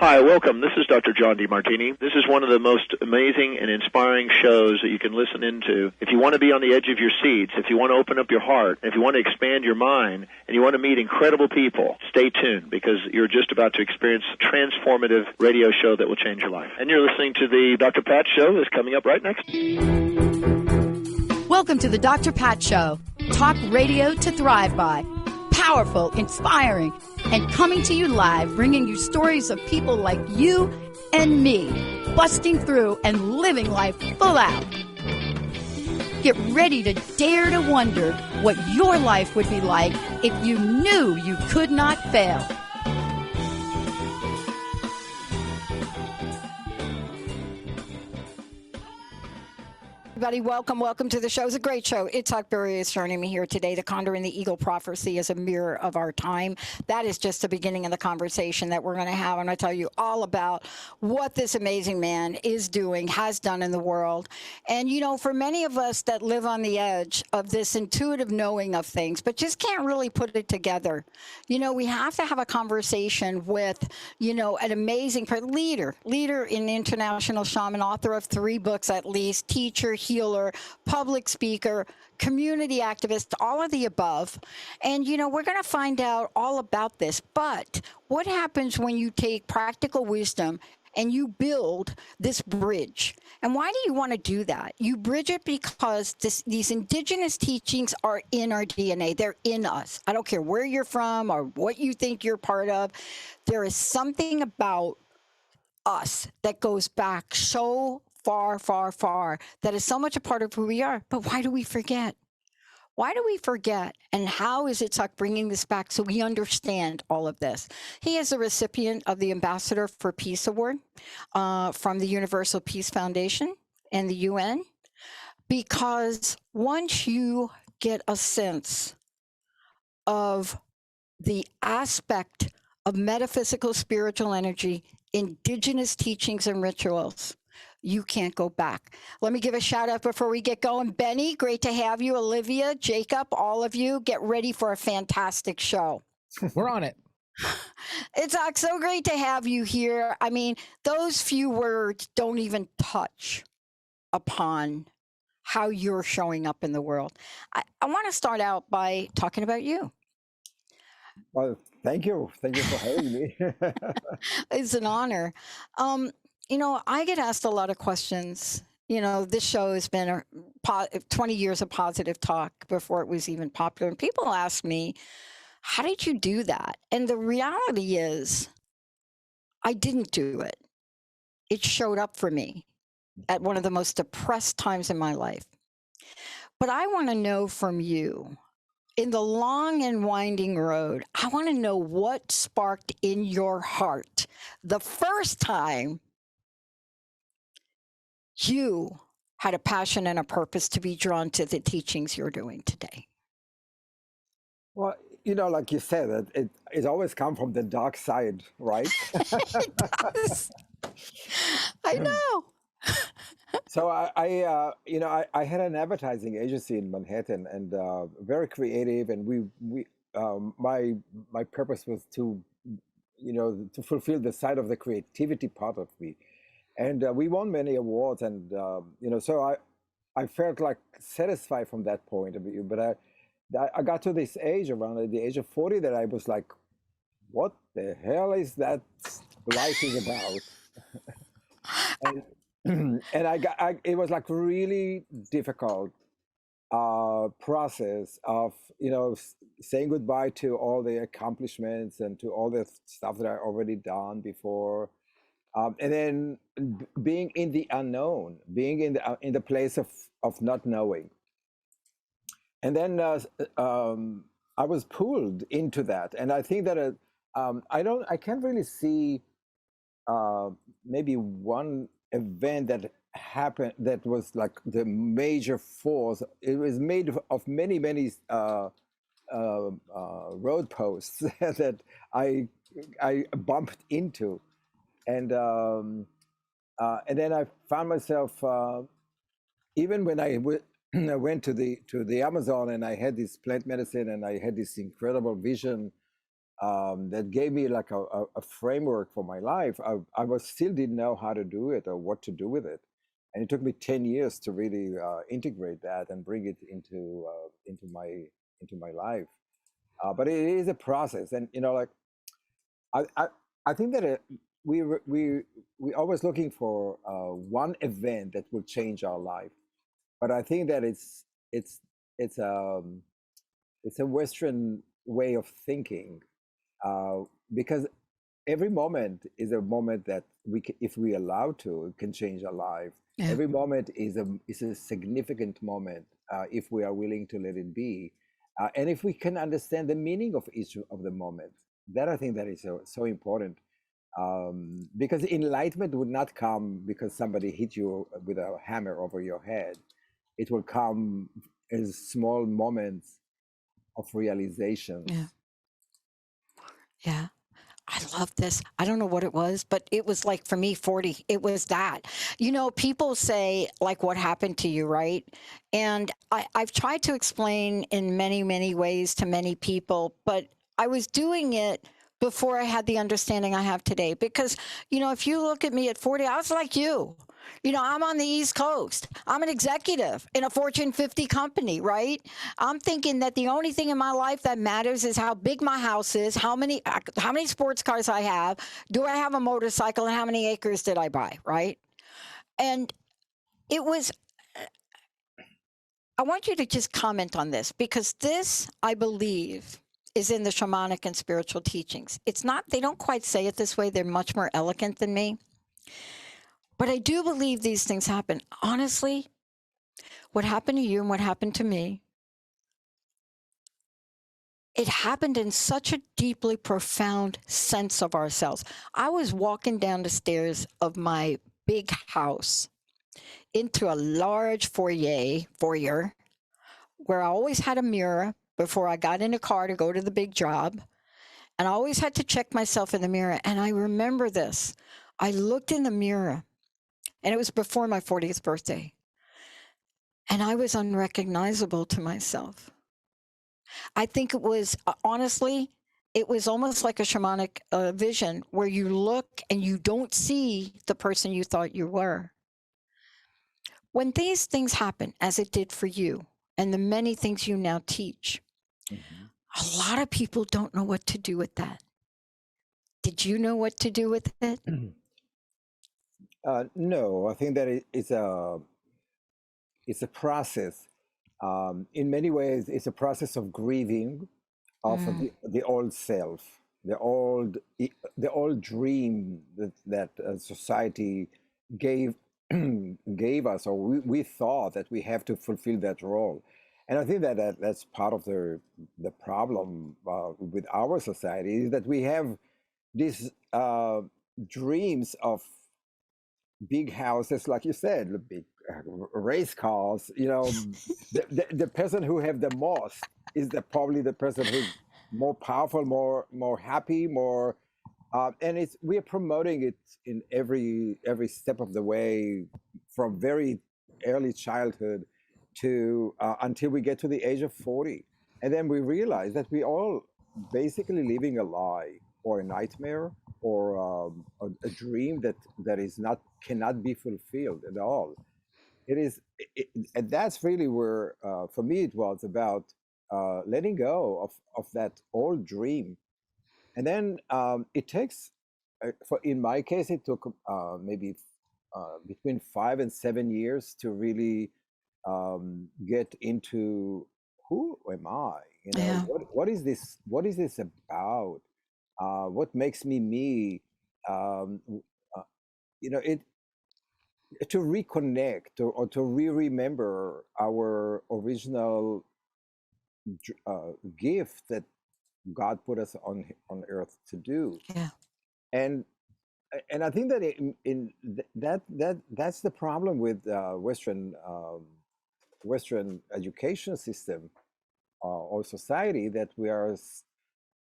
Hi, welcome. This is Dr. John DeMartini. This is one of the most amazing and inspiring shows that you can listen into. If you want to be on the edge of your seats, if you want to open up your heart, if you want to expand your mind, and you want to meet incredible people, stay tuned because you're just about to experience a transformative radio show that will change your life. And you're listening to the Dr. Pat Show that's coming up right next. Welcome to the Dr. Pat Show. Talk radio to thrive by. Powerful, inspiring, and coming to you live, bringing you stories of people like you and me, busting through and living life full out. Get ready to dare to wonder what your life would be like if you knew you could not fail. Everybody, welcome to the show. It's a great show. Itzhak Beery is joining me here today. The Condor and the Eagle prophecy is a mirror of our time. That is just the beginning of the conversation that we're going to have. I'm going to tell you all about what this amazing man is doing, has done in the world. And, you know, for many of us that live on the edge of this intuitive knowing of things, but just can't really put it together, you know, we have to have a conversation with, you know, an amazing leader in international shaman, author of 3 books at least, teacher, healer, public speaker, community activist, all of the above. And, you know, we're going to find out all about this. But what happens when you take practical wisdom and you build this bridge? And why do you want to do that? You bridge it because these indigenous teachings are in our DNA. They're in us. I don't care where you're from or what you think you're part of. There is something about us that goes back so far, that is so much a part of who we are. But why do we forget? Why do we forget? And how is Itzhak bringing this back so we understand all of this? He is a recipient of the Ambassador for Peace Award from the Universal Peace Foundation and the UN, because once you get a sense of the aspect of metaphysical spiritual energy, indigenous teachings and rituals, you can't go back. Let me give a shout out before we get going. Benny, great to have you. Olivia, Jacob, all of you, get ready for a fantastic show. We're on it. It's so great to have you here. I mean, those few words don't even touch upon how you're showing up in the world. I want to start out by talking about you. Well, thank you. Thank you for having me. It's an honor. You know, I get asked a lot of questions. You know, this show has been 20 years of positive talk before it was even popular. And people ask me, how did you do that? And the reality is, I didn't do it. It showed up for me at one of the most depressed times in my life. But I want to know from you, in the long and winding road, I want to know what sparked in your heart the first time you had a passion and a purpose to be drawn to the teachings you're doing today. Well, you know, like you said, it always comes from the dark side, right? It does. I know. So I had an advertising agency in Manhattan, and very creative, and my purpose was to, you know, to fulfill the side of the creativity part of me. And we won many awards, and you know, so I felt like satisfied from that point of view. But I got to this age, around the age of 40, that I was like, what the hell is that life is about? and it was like really difficult process of, you know, saying goodbye to all the accomplishments and to all the stuff that I already done before. And then being in the unknown, being in the place of not knowing, and then I was pulled into that, and I think that I can't really see maybe one event that happened that was like the major force. It was made of many road posts that I bumped into. And then I found myself, even when I went to the Amazon, and I had this plant medicine, and I had this incredible vision that gave me like a framework for my life. I was still didn't know how to do it or what to do with it, and it took me 10 years to really integrate that and bring it into my life. But it is a process, and like I I, I think that we re- we always looking for one event that will change our life, but I think that it's it's um it's a Western way of thinking, uh, because every moment is a moment that if we allow to, can change our life. Yeah. Every moment is a significant moment if we are willing to let it be, and if we can understand the meaning of each of the moments. That I think that is so important, because enlightenment would not come because somebody hit you with a hammer over your head. It will come as small moments of Yeah. realizations. Yeah. I love this. I don't know what it was, but it was like for me, 40, it was that. People say, like, what happened to you, right? And I've tried to explain in many, many ways to many people, but I was doing it before I had the understanding I have today. Because, if you look at me at 40, I was like you. I'm on the East Coast. I'm an executive in a Fortune 50 company, right? I'm thinking that the only thing in my life that matters is how big my house is, how many sports cars I have, do I have a motorcycle, and how many acres did I buy, right? And it was I want you to just comment on this, because this, I believe, is in the shamanic and spiritual teachings. It's not, they don't quite say it this way. They're much more elegant than me. But I do believe these things happen. Honestly, what happened to you and what happened to me, it happened in such a deeply profound sense of ourselves. I was walking down the stairs of my big house into a large foyer where I always had a mirror before I got in a car to go to the big job. And I always had to check myself in the mirror. And I remember this. I looked in the mirror, and it was before my 40th birthday. And I was unrecognizable to myself. I think it was, honestly, it was almost like a shamanic vision where you look and you don't see the person you thought you were. When these things happen, as it did for you, and the many things you now teach, Mhm. a lot of people don't know what to do with that. Did you know what to do with it? No, I think that it's a process. In many ways, it's a process of grieving of Mm, the old self, the old dream that society gave gave us, or we thought that we have to fulfill that role. And I think that's part of the problem with our society, is that we have these dreams of big houses, like you said, the big race cars. The person who have the most is probably the person who's more powerful, more happy, more. And it's we are promoting it in every step of the way, from very early childhood to until we get to the age of 40, and then we realize that we all basically living a lie or a nightmare, or a dream that is not cannot be fulfilled at all. And that's really where, for me, it was about letting go of that old dream. And then it takes, for in my case, it took maybe between 5 and 7 years to really get into who am I? yeah. What is this about? What makes me me? Um, uh, it to reconnect, or to re-remember our original gift that God put us on earth to do. Yeah. And I think that that's the problem with Western education system, or society, that we're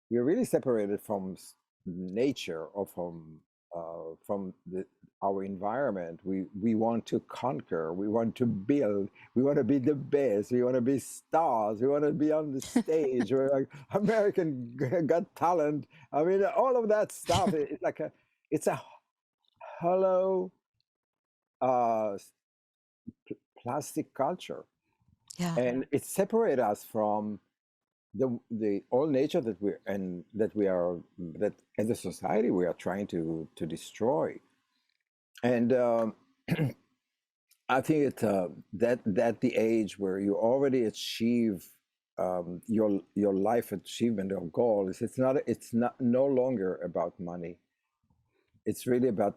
really separated from nature, or from from our environment. We want to conquer. We want to build. We want to be the best. We want to be stars. We want to be on the stage. We're like American Got Talent. I mean, all of that stuff. It's like it's a hollow uh, plastic culture, Yeah. and it separates us from the all nature that as a society we are trying to destroy. And I think that the age where you already achieve your life achievement or goal is it's not no longer about money. It's really about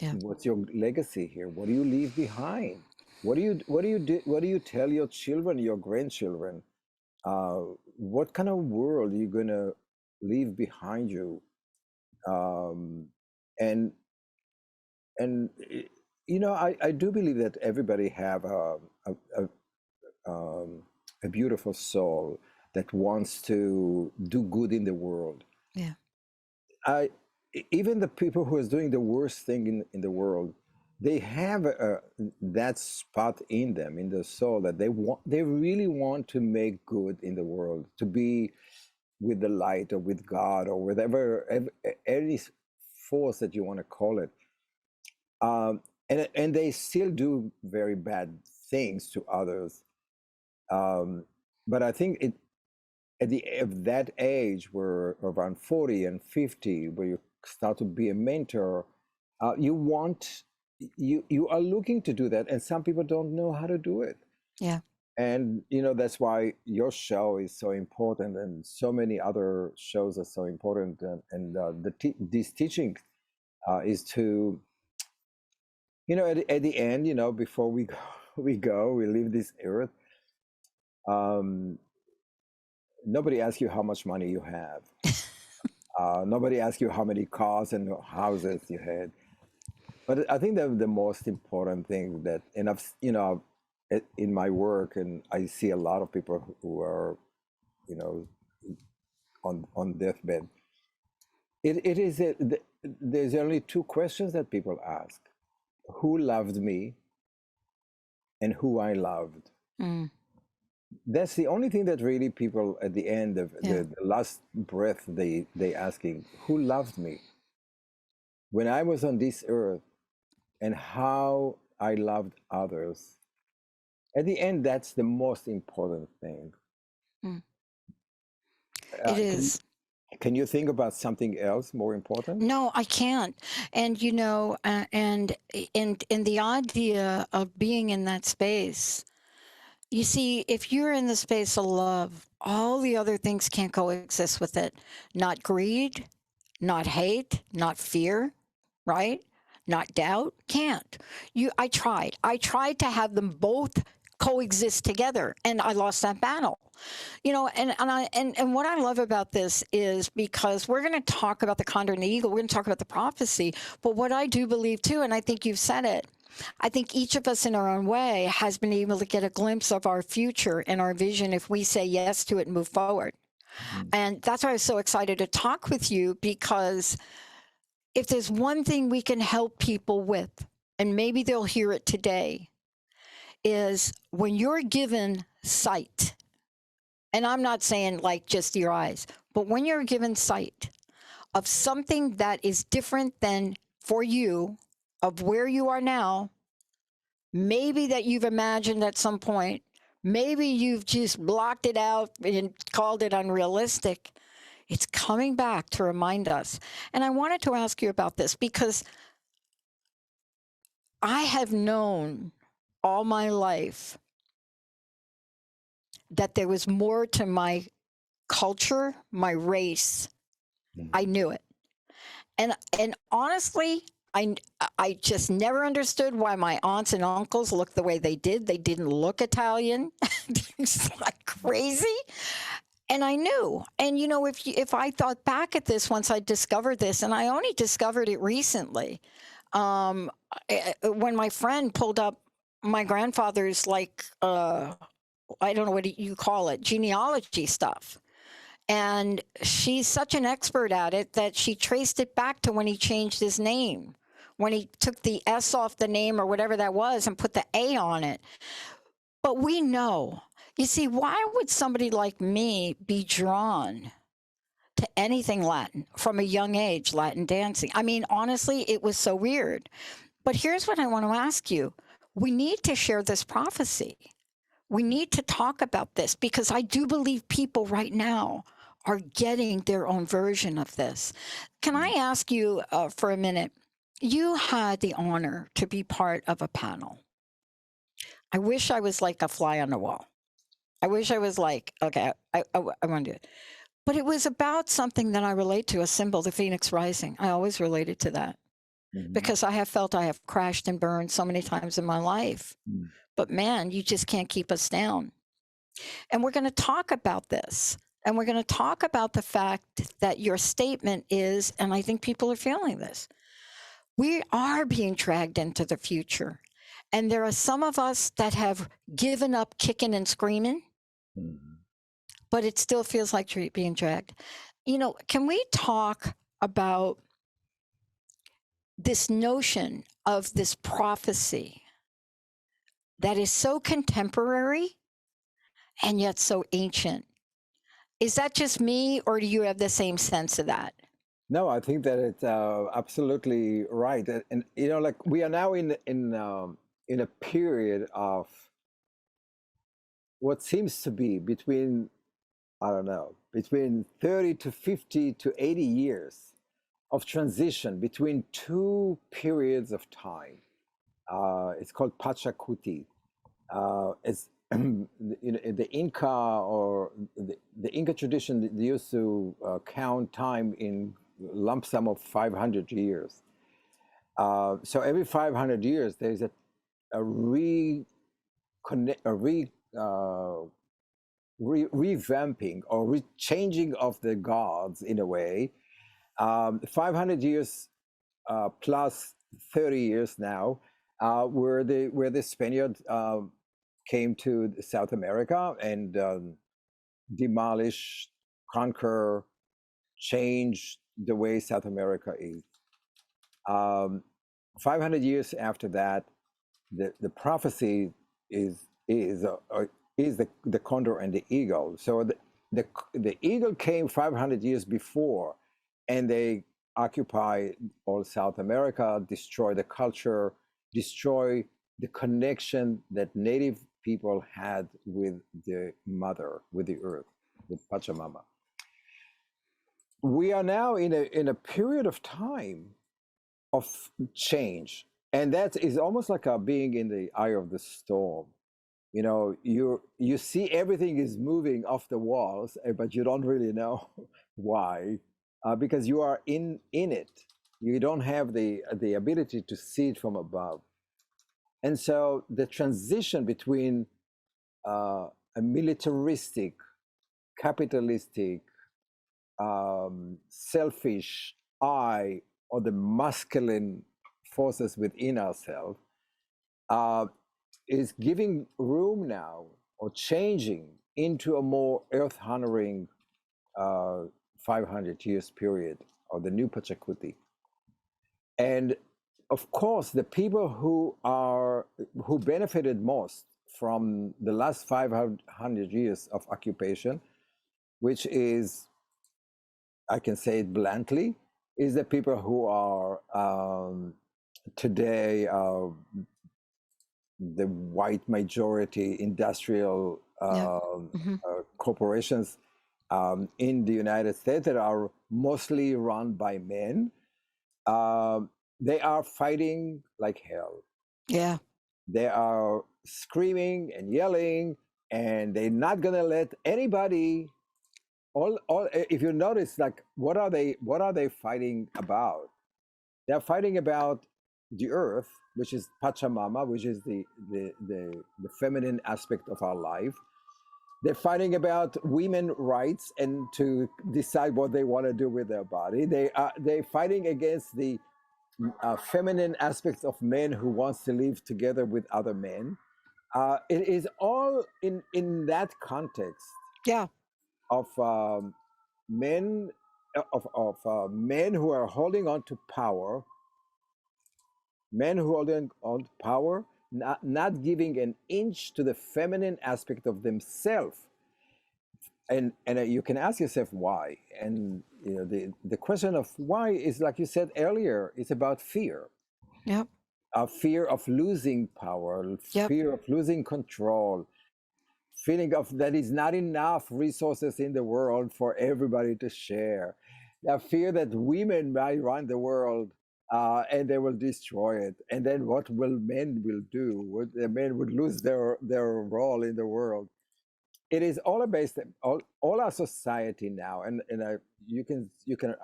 Yeah. what's your legacy here. What do you leave behind? What do you tell your children, your grandchildren? What kind of world are you gonna leave behind you? Um, and and I do believe that everybody have um, a beautiful soul that wants to do good in the world. Yeah. Even the people who is doing the worst thing in the world, they have that spot in them, in their soul, that they really want to make good in the world, to be with the light or with God or whatever, any force that you want to call it. And they still do very bad things to others. But I think at that age, where around 40 and 50, where you start to be a mentor, you are looking to do that, and some people don't know how to do it. Yeah. And that's why your show is so important, and so many other shows are so important. And this teaching is to, at the end, before we we leave this earth. Nobody asks you how much money you have. Nobody asks you how many cars and houses you had. But I think that the most important thing that, and in my work, and I see a lot of people who are, you know, on deathbed. It is there's only two questions that people ask: who loved me, and who I loved. Mm. That's the only thing that really people at the end of Yeah. the last breath they asking, who loved me when I was on this earth, and how I loved others. At the end, that's the most important thing. Mm. Uh, It can, is. can you think about something else more important? No, I can't. And and in the idea of being in that space, you see, if you're in the space of love, all the other things can't coexist with it. Not greed, not hate, not fear, right? Not doubt. Can't. I tried. I tried to have them both coexist together, and I lost that battle. And what I love about this is, because we're going to talk about the condor and the eagle, we're going to talk about the prophecy, but what I do believe too, and I think you've said it, I think each of us in our own way has been able to get a glimpse of our future and our vision if we say yes to it and move forward. Mhm. And that's why I was so excited to talk with you, because if there's one thing we can help people with, and maybe they'll hear it today, is when you're given sight, and I'm not saying like just your eyes, but when you're given sight of something that is different than for you, of where you are now, maybe that you've imagined at some point, maybe you've just blocked it out and called it unrealistic. It's coming back to remind us. And I wanted to ask you about this because I have known all my life that there was more to my culture, my race. I Mhm. knew it. And honestly, I just never understood why my aunts and uncles looked the way they did. They didn't look Italian. It's like crazy. And I knew. And if I thought back at this, once I discovered this, and I only discovered it recently, when my friend pulled up my grandfather's, like, I don't know what you call it, genealogy stuff. And she's such an expert at it that she traced it back to when he changed his name, when he took the S off the name or whatever that was and put the A on it. But we know, you see, why would somebody like me be drawn to anything Latin from a young age, Latin dancing? I mean, honestly, it was so weird. But here's what I want to ask you. We need to share this prophecy. We need to talk about this because I do believe people right now are getting their own version of this. Can I ask you for a minute? You had the honor to be part of a panel. I wish I was like a fly on the wall. I wish I was like, okay, I want to do it. But it was about something that I relate to, a symbol, the Phoenix Rising. I always related to that because I have felt I have crashed and burned so many times in my life. But man, you just can't keep us down. And we're going to talk about this. And we're going to talk about the fact that your statement is, and I think people are feeling this, we are being dragged into the future. And there are some of us that have given up kicking and screaming, but it still feels like you're being dragged. You know, can we talk about this notion of this prophecy that is so contemporary and yet so ancient? Is that just me, or do you have the same sense of that? No, I think that it's absolutely right. And you know, like we are now in a period of what seems to be between, I don't know, between 30 to 50 to 80 years of transition between two periods of time. It's called Pachacuti. It's you know, the Inca or the Inca tradition they used to count time in lump sum of 500 years. So every 500 years, there's a revamping or changing of the gods in a way. 500 years plus 30 years now, where the Spaniards came to South America and demolish, conquer, change the way South America is. 500 years after that, the prophecy is the condor and the eagle. So the eagle came 500 years before, and they occupy all South America, destroy the culture, destroy the connection that native people had with the mother, with the earth, with Pachamama. We are now in a period of time of change, and that is almost like being in the eye of the storm. You know, you see everything is moving off the walls, but you don't really know why, because you are in it. You don't have the ability to see it from above. And so the transition between a militaristic, capitalistic, selfish I, or the masculine forces within ourselves, is giving room now, or changing into a more earth-honoring 500 years period of the new Pachacuti. And of course, the people who benefited most from the last 500 years of occupation, which is, I can say it bluntly, is the people who are today the white majority industrial corporations in the United States that are mostly run by men. They are fighting like hell. Yeah. They are screaming and yelling, and they're not gonna let anybody. If you notice, like, what are they fighting about? They're fighting about the earth, which is Pachamama, which is the feminine aspect of our life. They're fighting about women rights and to decide what they want to do with their body. They're fighting against the feminine aspects of men who wants to live together with other men. It is all in that context. Yeah. Of men men who are holding on to power, men who holding on to power, not giving an inch to the feminine aspect of themselves. And you can ask yourself why. And the question of why is, like you said earlier, it's about fear. Yep. Fear of losing power, Yep. fear of losing control, feeling of that is not enough resources in the world for everybody to share. The fear that women might run the world, and they will destroy it. And then what will men will do? The men would lose their role in the world. It is all based all our society now, and you can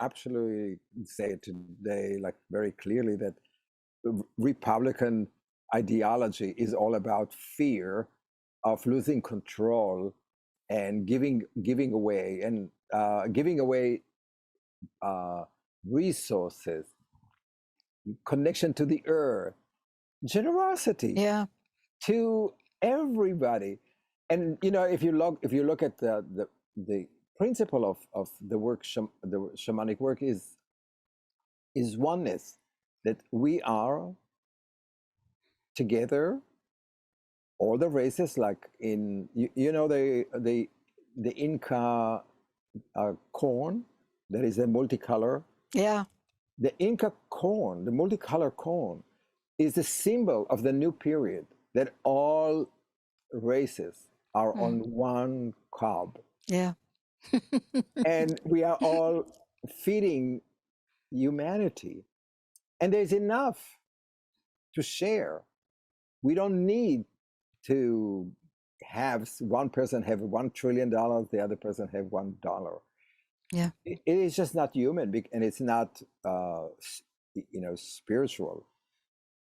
absolutely say today, like very clearly, that Republican ideology is all about fear of losing control and giving away resources, connection to the earth, generosity Yeah. to everybody. And if you look at the principle of the the shamanic work is oneness, that we are together, all the races, like in the Inca corn that is a multicolor. Yeah. The Inca corn, the multicolor corn, is the symbol of the new period, that all races are on one cob. Yeah. And we are all feeding humanity. And there's enough to share. We don't need to have one person have $1 trillion, the other person have $1. Yeah. It is just not human, and it's not spiritual.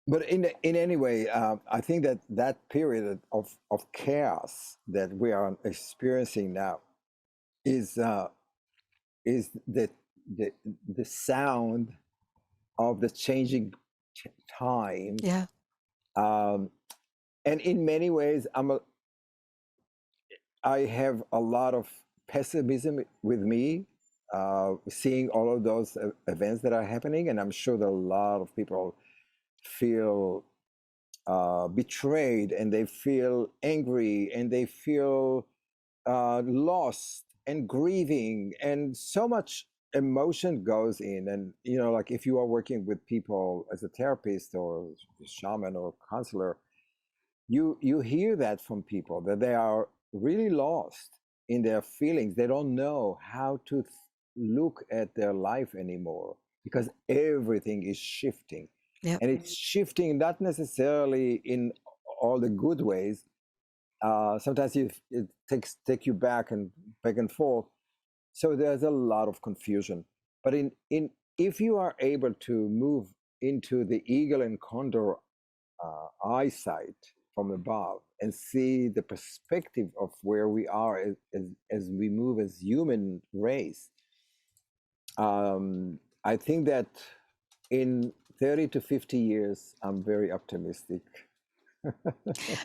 But in any way, I think that period of chaos that we are experiencing now is the sound of the changing times. Yeah. And in many ways, I have a lot of pessimism with me, seeing all of those events that are happening, and I'm sure that a lot of people feel betrayed, and they feel angry, and they feel lost and grieving, and so much emotion goes in. And like if you are working with people as a therapist or shaman or counselor, you hear that from people, that they are really lost in their feelings. They don't know how to look at their life anymore, because everything is shifting. Yep. And it's shifting not necessarily in all the good ways. Sometimes it take you back and forth. So there's a lot of confusion. But if you are able to move into the eagle and condor eyesight from above and see the perspective of where we are as we move as human race, I think that in 30 to 50 years, I'm very optimistic.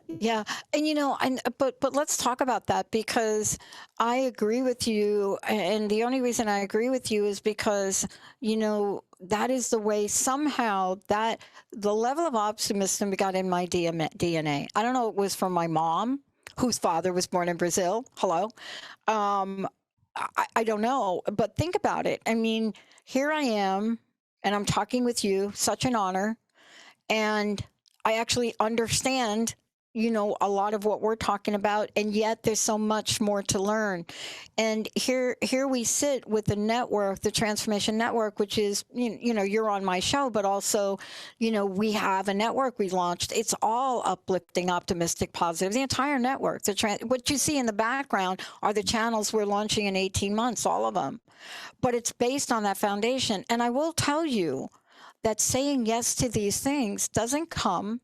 Yeah, and but let's talk about that, because I agree with you, and the only reason I agree with you is because that is the way somehow that the level of optimism got in my DNA. I don't know, it was from my mom, whose father was born in Brazil. Hello. I don't know, but think about it. I mean, here I am, and I'm talking with you, such an honor. And I actually understand, a lot of what we're talking about, and yet there's so much more to learn. And here we sit with the network, the Transformation Network, which is, you're on my show, but also, we have a network we launched. It's all uplifting, optimistic, positive, the entire network. What you see in the background are the channels we're launching in 18 months, all of them. But it's based on that foundation. And I will tell you that saying yes to these things doesn't come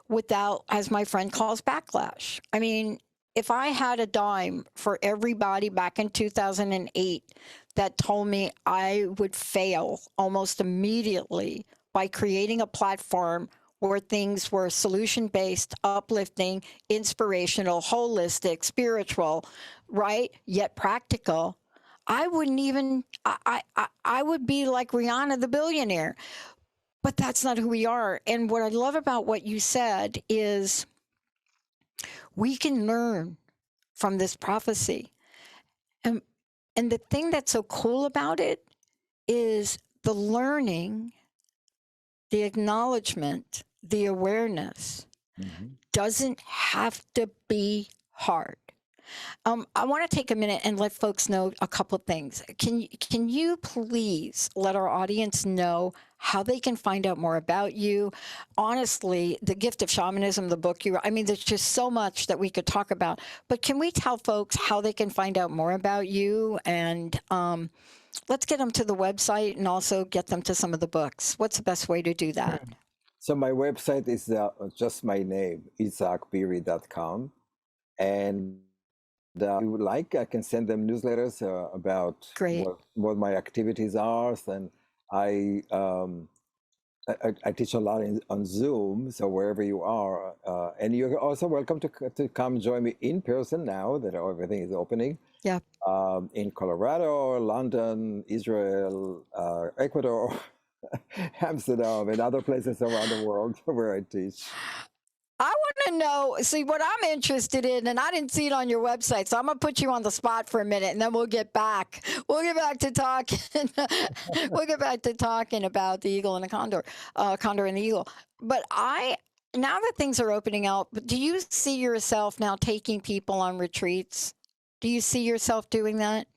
without, as my friend calls, backlash. I mean, if I had a dime for everybody back in 2008 that told me I would fail almost immediately by creating a platform where things were solution-based, uplifting, inspirational, holistic, spiritual, right, yet practical, I wouldn't even, I would be like Rihanna the billionaire, but that's not who we are. And what I love about what you said is we can learn from this prophecy. And, and the thing that's so cool about it is the learning, the acknowledgement, the awareness Mhm. doesn't have to be hard. I want to take a minute and let folks know a couple of things. Can you please let our audience know how they can find out more about you? Honestly, The Gift of Shamanism, the book I mean, there's just so much that we could talk about. But can we tell folks how they can find out more about you? And let's get them to the website and also get them to some of the books. What's the best way to do that? So my website is just my name, itzhakbeery.com. And if you would like, I can send them newsletters about Great. what my activities are. And I I teach a lot on Zoom, so wherever you are, and you're also welcome to come join me in person now that everything is opening. Yeah. In Colorado, London, Israel, Ecuador, Amsterdam, and other places around the world where I teach. I want to know, see what I'm interested in, and I didn't see it on your website, so I'm going to put you on the spot for a minute, and then we'll get back. We'll get back to talking. We'll get back to talking about the eagle and the condor, condor and the eagle. But now that things are opening up, do you see yourself now taking people on retreats? Do you see yourself doing that?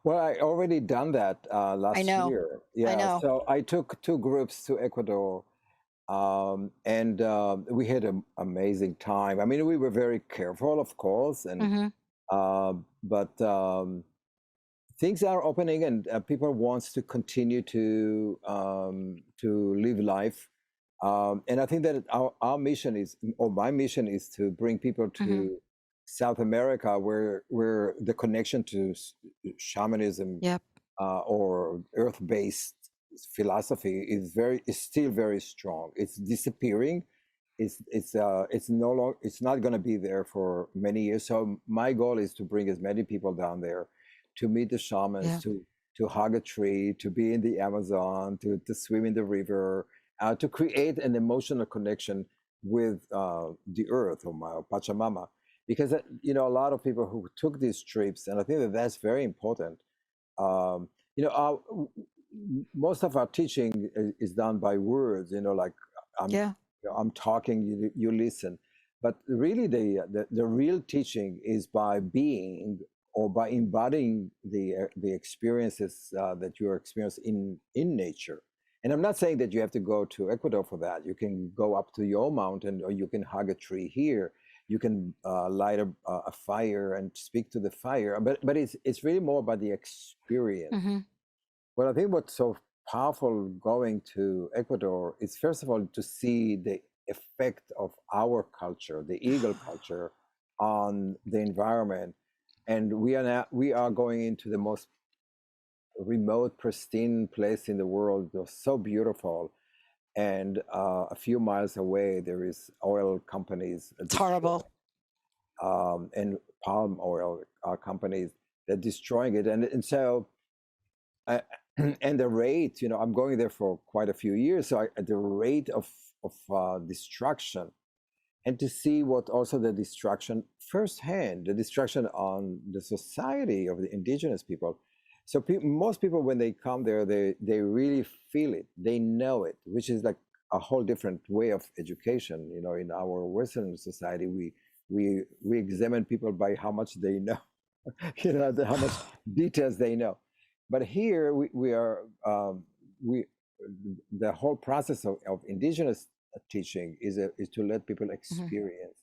Well, I already done that I last know. year. I Yeah, know. so I took two groups to Ecuador, and we had an amazing time. I mean, we were very careful, of course, and Hmm. but things are opening, and people wants to continue to live life. And I think that our mission is, or my mission is, to bring people Hmm. to South America, where the connection to shamanism Yep. or earth-based philosophy is still very strong. It's disappearing. It's no longer, it's not going to be there for many years. So my goal is to bring as many people down there to meet the shamans, Yeah. to hug a tree, to be in the Amazon, to swim in the river, to create an emotional connection with the earth, or my Pachamama. Because a lot of people who took these trips, and I think that that's very important. Um, you know, our, most of our teaching is done by words. Like I'm, Yeah. I'm talking, you listen. But really, the real teaching is by being, or by embodying the experiences that you experience in nature. And I'm not saying that you have to go to Ecuador for that. You can go up to your mountain, or you can hug a tree here. You can light a fire and speak to the fire. But it's really more about the experience. Hmm. Well, I think what's so powerful going to Ecuador is, first of all, to see the effect of our culture, the eagle culture, on the environment. And we are going into the most remote, pristine place in the world. They're so beautiful. And a few miles away, there is oil companies It's horrible. and palm oil companies that destroying it. And so I, and the rate, I'm going there for quite a few years, so the rate of destruction, and to see what also the destruction firsthand, the destruction on the society of the indigenous people. So most people, when they come there, they really feel it, they know it, which is like a whole different way of education. In our Western society, we examine people by how much they know, how much details they know. But here we are, we the whole process of indigenous teaching is to let people Hmm. experience.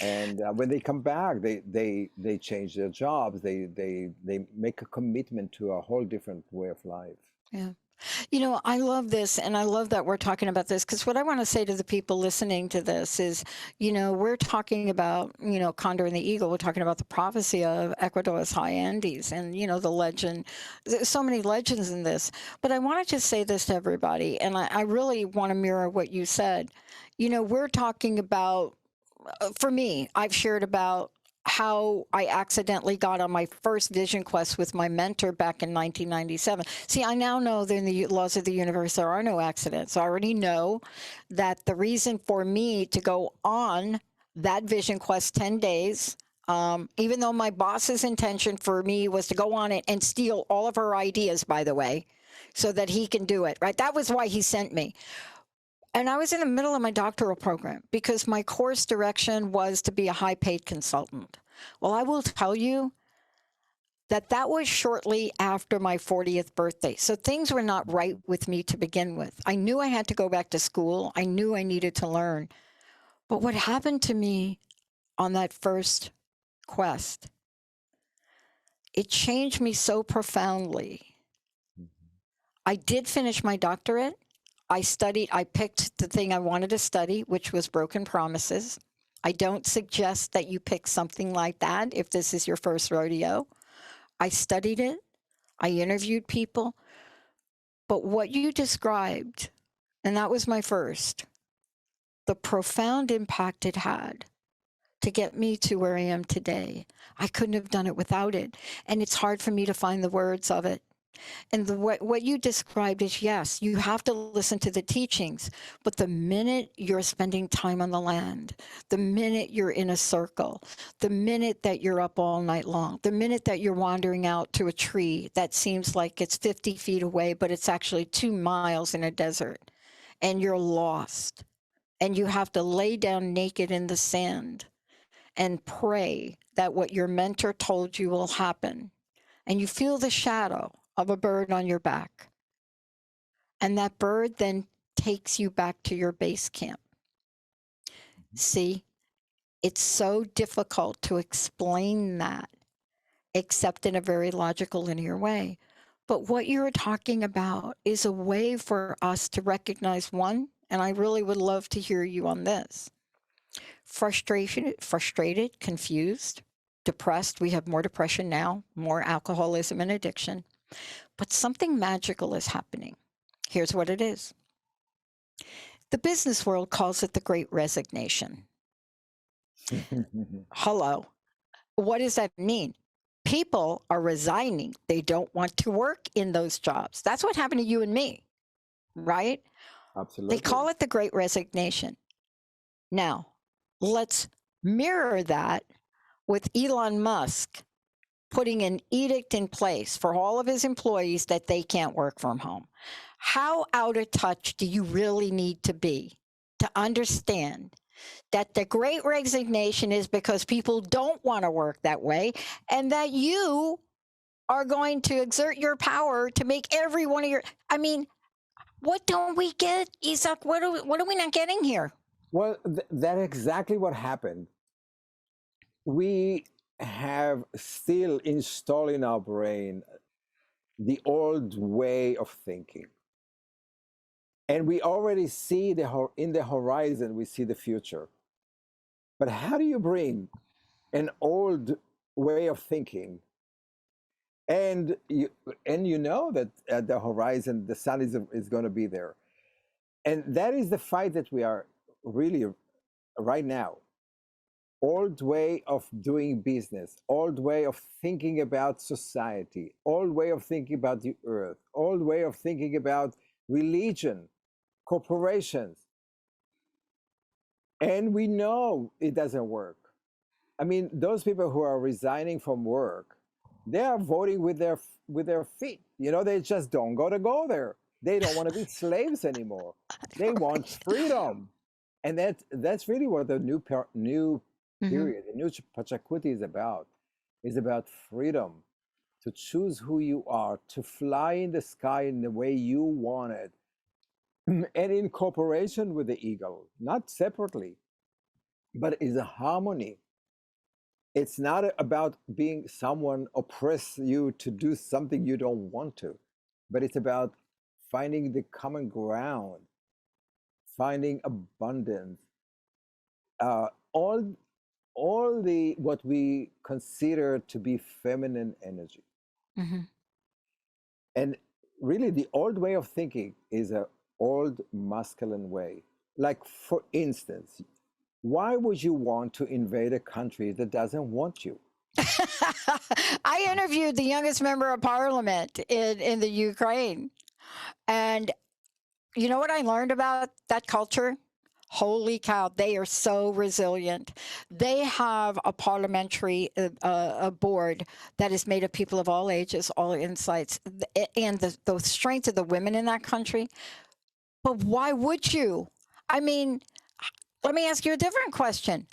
And when they come back, they change their jobs. They make a commitment to a whole different way of life. Yeah. I love this, and I love that we're talking about this, because what I want to say to the people listening to this is, we're talking about, Condor and the Eagle. We're talking about the prophecy of Ecuador's high Andes, and, the legend. There's so many legends in this. But I want to just say this to everybody, and I really want to mirror what you said. We're talking about, for me, I've shared about how I accidentally got on my first vision quest with my mentor back in 1997. See, I now know that in the laws of the universe, there are no accidents. I already know that the reason for me to go on that vision quest 10 days, even though my boss's intention for me was to go on it and steal all of her ideas, by the way, so that he can do it, right? That was why he sent me. And I was in the middle of my doctoral program because my course direction was to be a high paid consultant. Well, I will tell you that that was shortly after my 40th birthday. So things were not right with me to begin with. I knew I had to go back to school. I knew I needed to learn. But what happened to me on that first quest, it changed me so profoundly. I did finish my doctorate. I picked the thing I wanted to study, which was broken promises. I don't suggest that you pick something like that if this is your first rodeo. I studied it. I interviewed people. But what you described, and that was my first, the profound impact it had to get me to where I am today. I couldn't have done it without it. And it's hard for me to find the words of it. And what you described is, yes, you have to listen to the teachings, but the minute you're spending time on the land, the minute you're in a circle, the minute that you're up all night long, the minute that you're wandering out to a tree that seems like it's 50 feet away, but it's actually 2 miles in a desert, and you're lost, and you have to lay down naked in the sand and pray that what your mentor told you will happen, and you feel the shadow of a bird on your back. And that bird then takes you back to your base camp. See, it's so difficult to explain that, except in a very logical, linear way. But what you're talking about is a way for us to recognize one, and I really would love to hear you on this. Frustrated, confused, depressed. We have more depression now, more alcoholism and addiction. But something magical is happening. Here's what it is. The business world calls it the Great Resignation. Hello. What does that mean? People are resigning. They don't want to work in those jobs. That's what happened to you and me, right? Absolutely. They call it the Great Resignation. Now, let's mirror that with Elon Musk putting an edict in place for all of his employees that they can't work from home. How out of touch do you really need to be to understand that the Great Resignation is because people don't want to work that way, and that you are going to exert your power to make every one of your, I mean, what don't we get, Itzhak? What are we not getting here? Well, that's exactly what happened. We have still installed in our brain the old way of thinking. And we already see in the horizon, we see the future. But how do you bring an old way of thinking, and you know that at the horizon the sun is going to be there, and that is the fight that we are really right now. Old way of doing business, old way of thinking about society, old way of thinking about the earth, old way of thinking about religion, corporations. And we know it doesn't work. I mean, those people who are resigning from work, they are voting with their feet. You know, they just don't go there. They don't want to be slaves anymore. They want freedom. And that's really what the new period, the new Pachacuti is about freedom, to choose who you are, to fly in the sky in the way you want it, and in cooperation with the eagle, not separately, but is a harmony. It's not about being someone oppress you to do something you don't want to, but it's about finding the common ground, finding abundance, all the what we consider to be feminine energy. Mm-hmm. And really the old way of thinking is a old masculine way. Like, for instance, why would you want to invade a country that doesn't want you? I interviewed the youngest member of parliament in the Ukraine. And you know what I learned about that culture? Holy cow, they are so resilient. They have a parliamentary a board that is made of people of all ages, all insights, and the strength of the women in that country. But why would you? I mean, let me ask you a different question.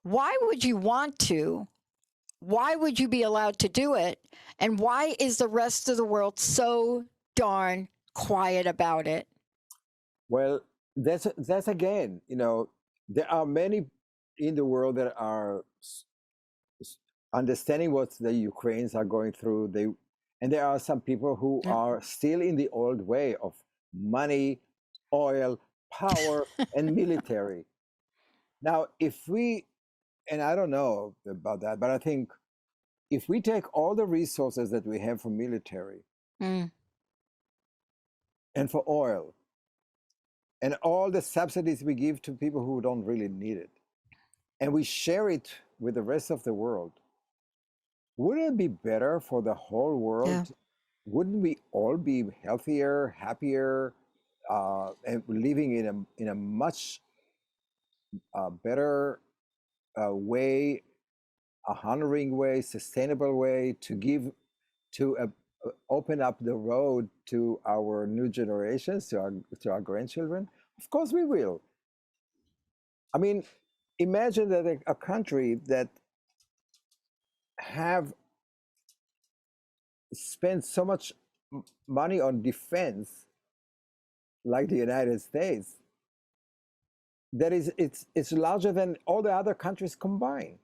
Why would you want to? Why would you be allowed to do it? And why is the rest of the world so darn quiet about it? Well, that's again, there are many in the world that are understanding what the Ukrainians are going through. And there are some people who Yeah. are still in the old way of money, oil, power, and military. Now, and I don't know about that, but I think if we take all the resources that we have for military Mm. and for oil and all the subsidies we give to people who don't really need it, and we share it with the rest of the world, wouldn't it be better for the whole Yeah. world? Wouldn't we all be healthier, happier, and living in a much better way, a honoring way, sustainable way to give to open up the road to our new generations, to our grandchildren? Of course, we will. I mean, imagine that a country that have spent so much money on defense, like the United States, that is, it's larger than all the other countries combined.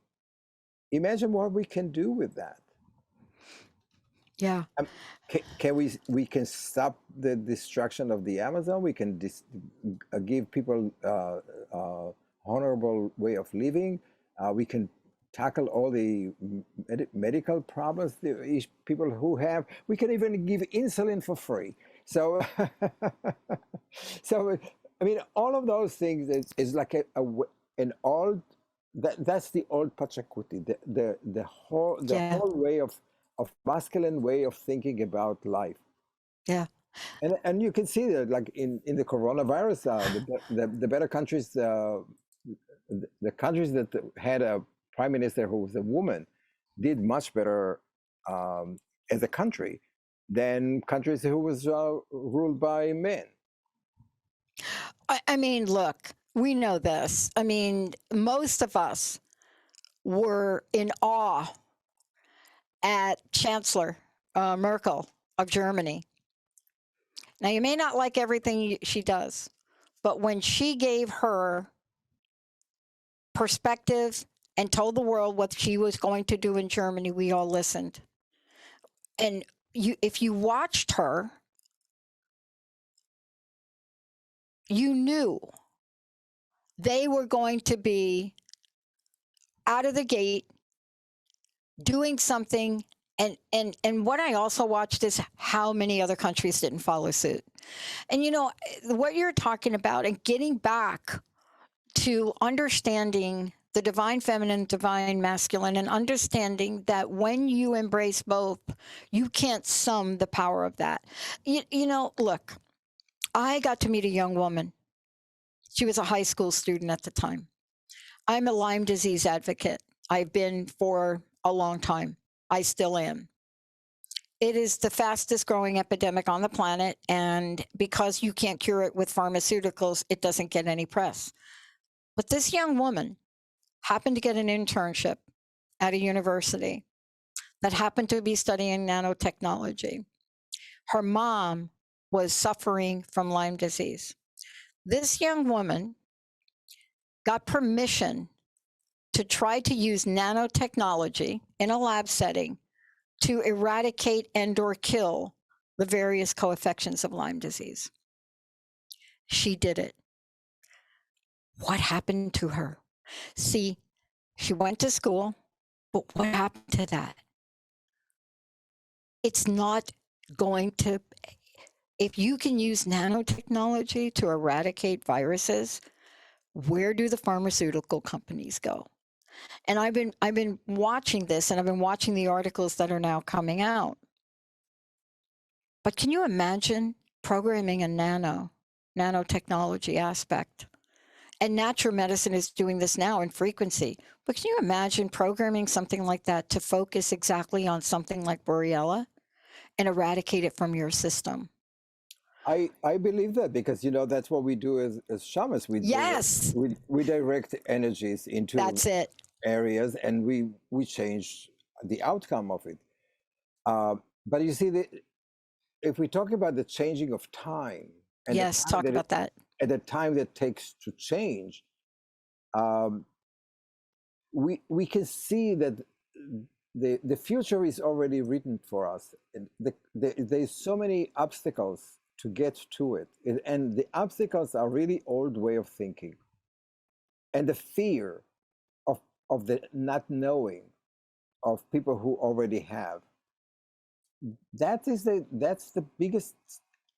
Imagine what we can do with that. Yeah. Can we can stop the destruction of the Amazon? We can give people honorable way of living. We can tackle all the medical problems people who have. We can even give insulin for free. So, so I mean, all of those things is like an old. That's the old Pachacuti. The whole Yeah. way of masculine way of thinking about life. Yeah. And you can see that, like in the coronavirus, the better countries, the countries that had a prime minister who was a woman, did much better as a country than countries who was ruled by men. I mean, look, we know this. I mean, most of us were in awe at Chancellor Merkel of Germany. Now, you may not like everything she does, but when she gave her perspective and told the world what she was going to do in Germany, we all listened. And if you watched her, you knew they were going to be out of the gate doing something. And what I also watched is how many other countries didn't follow suit. And what you're talking about, and getting back to understanding the divine feminine, divine masculine, and understanding that when you embrace both, you can't sum the power of that. Look, I got to meet a young woman. She was a high school student at the time. I'm a Lyme disease advocate. I've been for a long time. I still am. It is the fastest growing epidemic on the planet. And because you can't cure it with pharmaceuticals, it doesn't get any press. But this young woman happened to get an internship at a university that happened to be studying nanotechnology. Her mom was suffering from Lyme disease. This young woman got permission to try to use nanotechnology in a lab setting to eradicate and or kill the various co-infections of Lyme disease. She did it. What happened to her? See, she went to school, but what happened to that? It's not going to, if you can use nanotechnology to eradicate viruses, where do the pharmaceutical companies go? And I've been watching this, and I've been watching the articles that are now coming out. But can you imagine programming a nanotechnology aspect? And natural medicine is doing this now in frequency. But can you imagine programming something like that to focus exactly on something like Borrelia and eradicate it from your system? I believe that, because that's what we do as shamans. Yes, We direct energies into that's it. areas, and we change the outcome of it. But you see, if we talk about the changing of time and Yes, talk about that. at the time that takes to change, um, we can see that the future is already written for us. And there's so many obstacles to get to it, and the obstacles are really old way of thinking, and the fear of the not knowing of people who already have. That's the biggest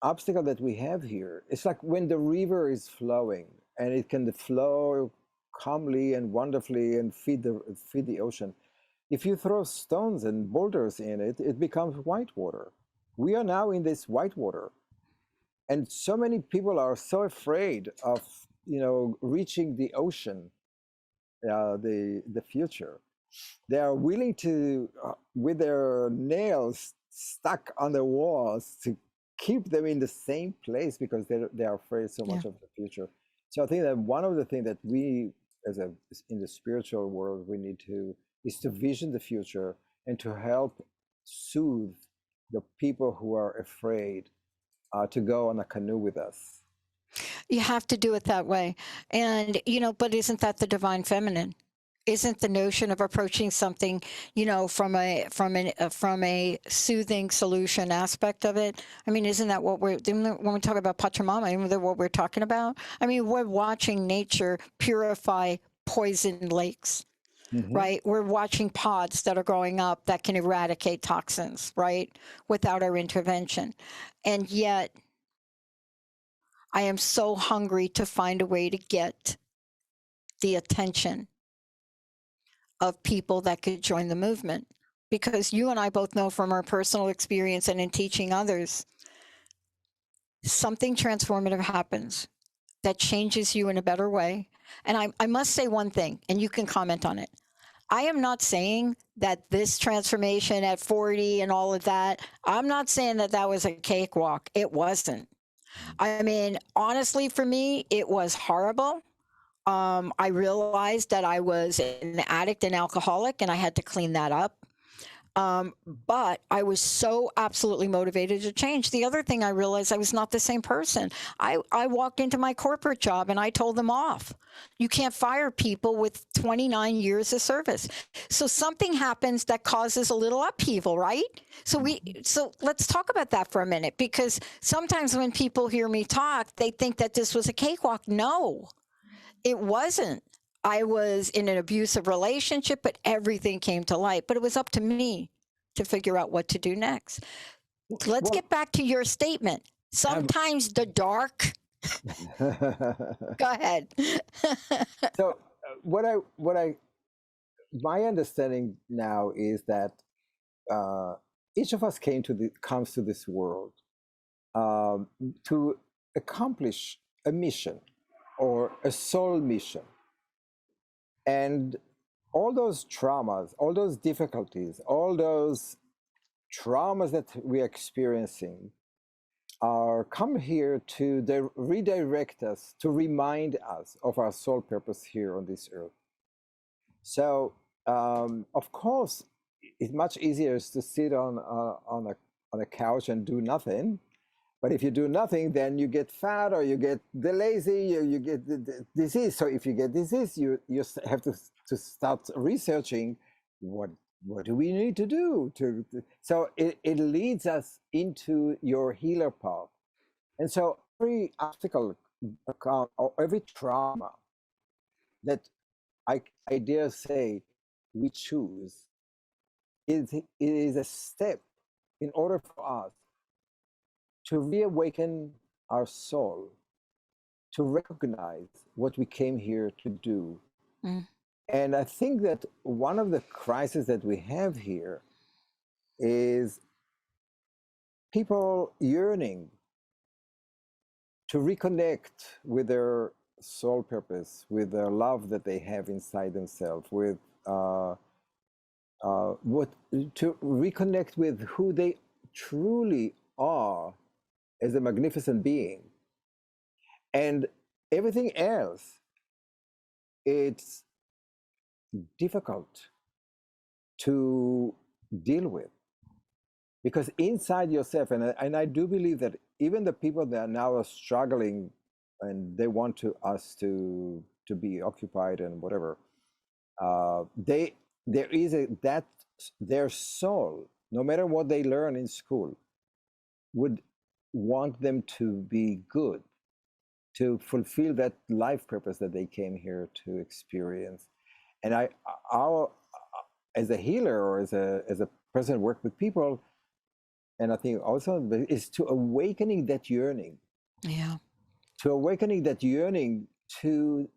obstacle that we have here. It's like when the river is flowing, and it can flow calmly and wonderfully and feed the ocean. If you throw stones and boulders in it, it becomes white water. We are now in this white water, and so many people are so afraid of reaching the ocean, the future. They are willing to, with their nails stuck on the walls, to keep them in the same place, because they are afraid so much Yeah. of the future. So I think that one of the things that we, in the spiritual world, we need to is to vision the future and to help soothe the people who are afraid to go on a canoe with us. You have to do it that way. And, but isn't that the divine feminine? Isn't the notion of approaching something, from a soothing solution aspect of it? I mean, isn't that what when we talk about Pachamama, isn't that what we're talking about? I mean, we're watching nature purify poisoned lakes, right? We're watching pods that are growing up that can eradicate toxins, right? Without our intervention. And yet, I am so hungry to find a way to get the attention of people that could join the movement. Because you and I both know from our personal experience and in teaching others, something transformative happens that changes you in a better way. And I must say one thing, and you can comment on it. I am not saying that this transformation at 40 and all of that, I'm not saying that that was a cakewalk. It wasn't. I mean, honestly, for me, it was horrible. I realized that I was an addict and alcoholic, and I had to clean that up. But I was so absolutely motivated to change. The other thing I realized, I was not the same person. I walked into my corporate job and I told them off. You can't fire people with 29 years of service. So something happens that causes a little upheaval, right? So let's talk about that for a minute, because sometimes when people hear me talk, they think that this was a cakewalk. No, it wasn't. I was in an abusive relationship, but everything came to light. But it was up to me to figure out what to do next. Let's Well, get back to your statement. Sometimes the dark. Go ahead. So my understanding now is that each of us comes to this world to accomplish a mission or a soul mission. And all those traumas, all those difficulties, all those traumas that we're experiencing are come here to redirect us, to remind us of our soul purpose here on this earth. So, of course, it's much easier to sit on a couch and do nothing. But if you do nothing, then you get fat, or you get the lazy, you get the disease. So if you get disease, you have to start researching what do we need to do so it leads us into your healer path. And so every obstacle or every trauma that I dare say we choose it is a step in order for us to reawaken our soul to recognize what we came here to do. Mm. And I think that one of the crises that we have here is people yearning to reconnect with their soul purpose, with the love that they have inside themselves, with uh, what to reconnect with who they truly are as a magnificent being, and everything else, it's difficult to deal with because inside yourself, and I do believe that even the people that now are struggling and they want to us to be occupied and whatever, they there is a that their soul, no matter what they learn in school, would want them to be good, to fulfill that life purpose that they came here to experience. And our as a healer or as a person who works with people, and I think also is to awakening that yearning, Yeah. to awakening that yearning to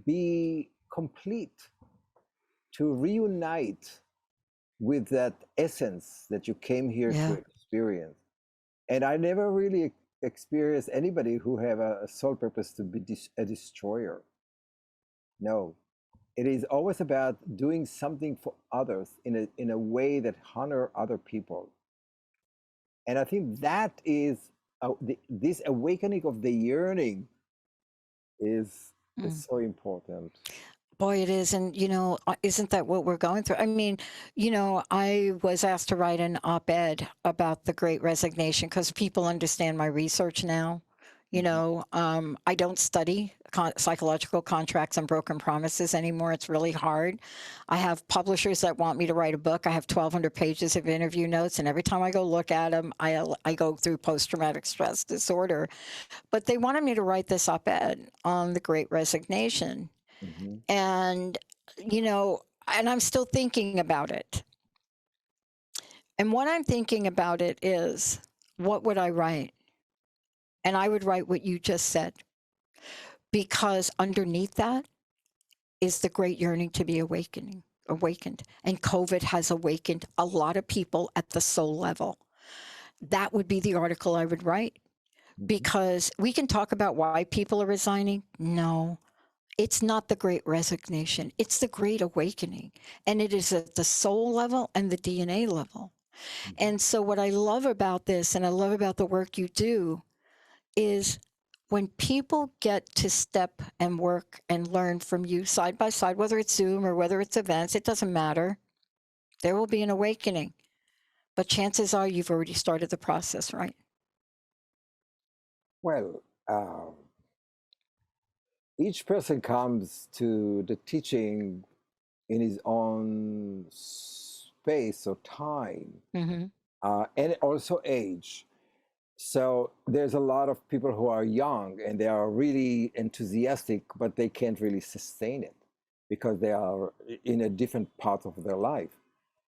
be complete, to reunite with that essence that you came here to Yeah. experience. And I never really experienced anybody who have a sole purpose to be a destroyer. No, it is always about doing something for others in a way that honor other people. And I think that is this awakening of the yearning is Mm. so important. Boy, it is. And, isn't that what we're going through? I mean, I was asked to write an op-ed about the Great Resignation because people understand my research now. Mhm. I don't study psychological contracts and broken promises anymore. It's really hard. I have publishers that want me to write a book. I have 1,200 pages of interview notes, and every time I go look at them, I go through post-traumatic stress disorder. But they wanted me to write this op-ed on the Great Resignation. Mhm. And, and I'm still thinking about it. And what I'm thinking about it is, what would I write? And I would write what you just said, because underneath that is the great yearning to be awakened. And COVID has awakened a lot of people at the soul level. That would be the article I would write, Mhm. because we can talk about why people are resigning. No, it's not the great resignation. It's the great awakening. And it is at the soul level and the DNA level. Mhm. And so, what I love about this and I love about the work you do is when people get to step and work and learn from you side by side, whether it's Zoom or whether it's events, it doesn't matter. There will be an awakening. But chances are you've already started the process, right? Well, each person comes to the teaching in his own space or time, Mm-hmm. and also age. So there's a lot of people who are young and they are really enthusiastic, but they can't really sustain it because they are in a different part of their life.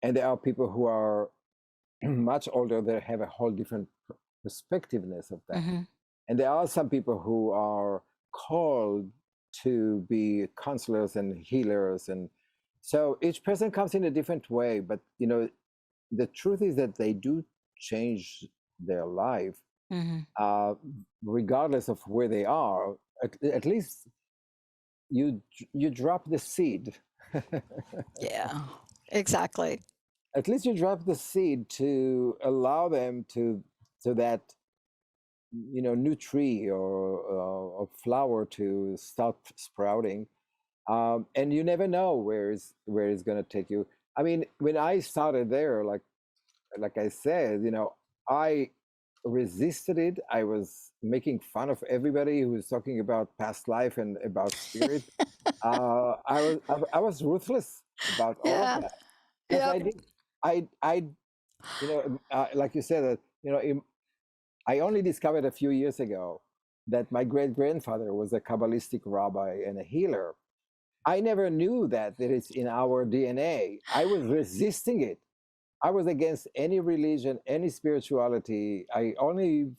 And there are people who are much older that have a whole different perspectiveness of that. Mm-hmm. And there are some people who are called to be counselors and healers. And so each person comes in a different way. But, the truth is that they do change their life, Mm-hmm. uh, regardless of where they are. At least you drop the seed. Yeah, exactly. At least you drop the seed to allow them to that new tree or flower to start sprouting, and you never know where it's going to take you. I mean, when I started there, like I said, I resisted it. I was making fun of everybody who was talking about past life and about spirit. I was ruthless about all of Yeah. that because Yep. I like you said that I only discovered a few years ago that my great grandfather was a Kabbalistic rabbi and a healer. I never knew that it's in our DNA. I was resisting it. I was against any religion, any spirituality. I only,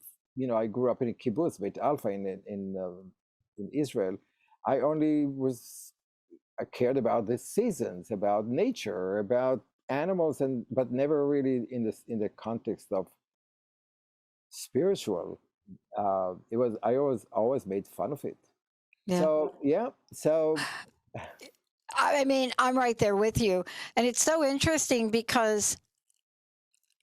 I grew up in a kibbutz, Beit Alpha, in in Israel, I cared about the seasons, about nature, about animals, and but never really in the context of spiritual. It was I always made fun of it. Yeah. So yeah, so I mean, I'm right there with you. And it's so interesting because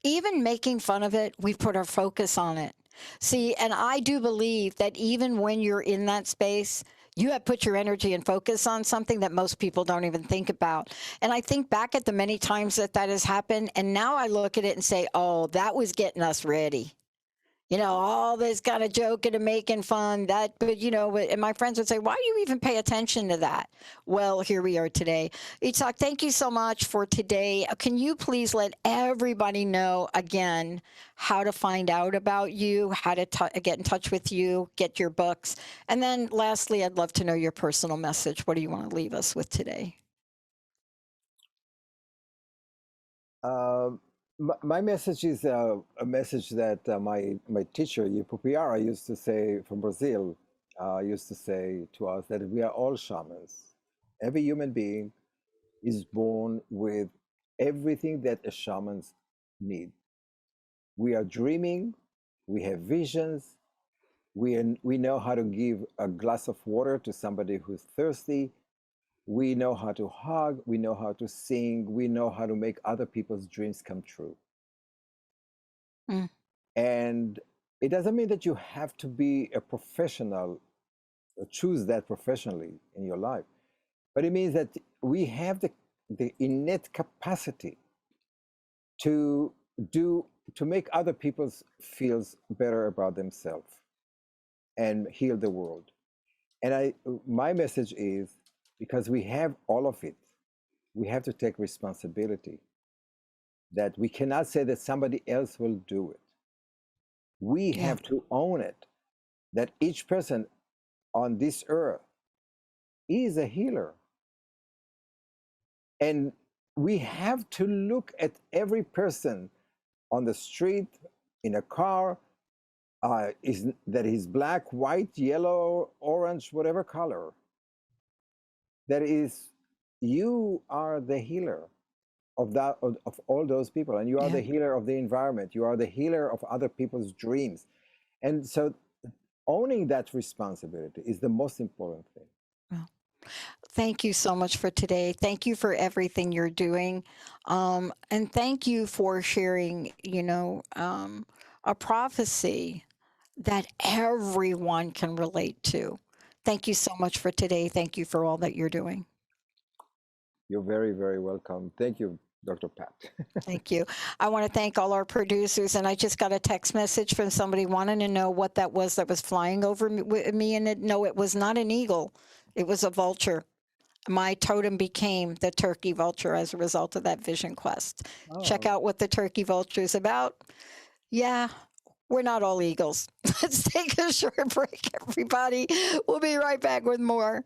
even making fun of it, we've put our focus on it. See, and I do believe that even when you're in that space, you have put your energy and focus on something that most people don't even think about. And I think back at the many times that that has happened, and now I look at it and say, oh, that was getting us ready. All this kind of joking and making fun that, and my friends would say, why do you even pay attention to that? Well, here we are today. Itzhak, thank you so much for today. Can you please let everybody know again how to find out about you, how to get in touch with you, get your books? And then lastly, I'd love to know your personal message. What do you want to leave us with today? my message is a message that my teacher Ipupiara used to say from Brazil. Used to say to us that we are all shamans. Every human being is born with everything that a shamans need. We are dreaming, we have visions, we know how to give a glass of water to somebody who's thirsty. We know how to hug, we know how to sing, we know how to make other people's dreams come true. Mm. And it doesn't mean that you have to be a professional or choose that professionally in your life, but it means that we have the innate capacity to do to make other people feels better about themselves and heal the world. And my message is, because we have all of it, we have to take responsibility, that we cannot say that somebody else will do it. We Yeah. have to own it, that each person on this earth is a healer. And we have to look at every person on the street, in a car, that is black, white, yellow, orange, whatever color. That is, you are the healer of all those people, and you are Yeah. the healer of the environment. You are the healer of other people's dreams, and so owning that responsibility is the most important thing. Well, thank you so much for today. Thank you for everything you're doing. And thank you for sharing, a prophecy that everyone can relate to. Thank you so much for today. Thank you for all that you're doing. You're very, very welcome. Thank you, Dr. Pat. Thank you. I want to thank all our producers. And I just got a text message from somebody wanting to know what that was flying over me. And no, it was not an eagle. It was a vulture. My totem became the turkey vulture as a result of that vision quest. Check Oh. out what the turkey vulture is about. Yeah, we're not all eagles. Let's take a short break, everybody. We'll be right back with more.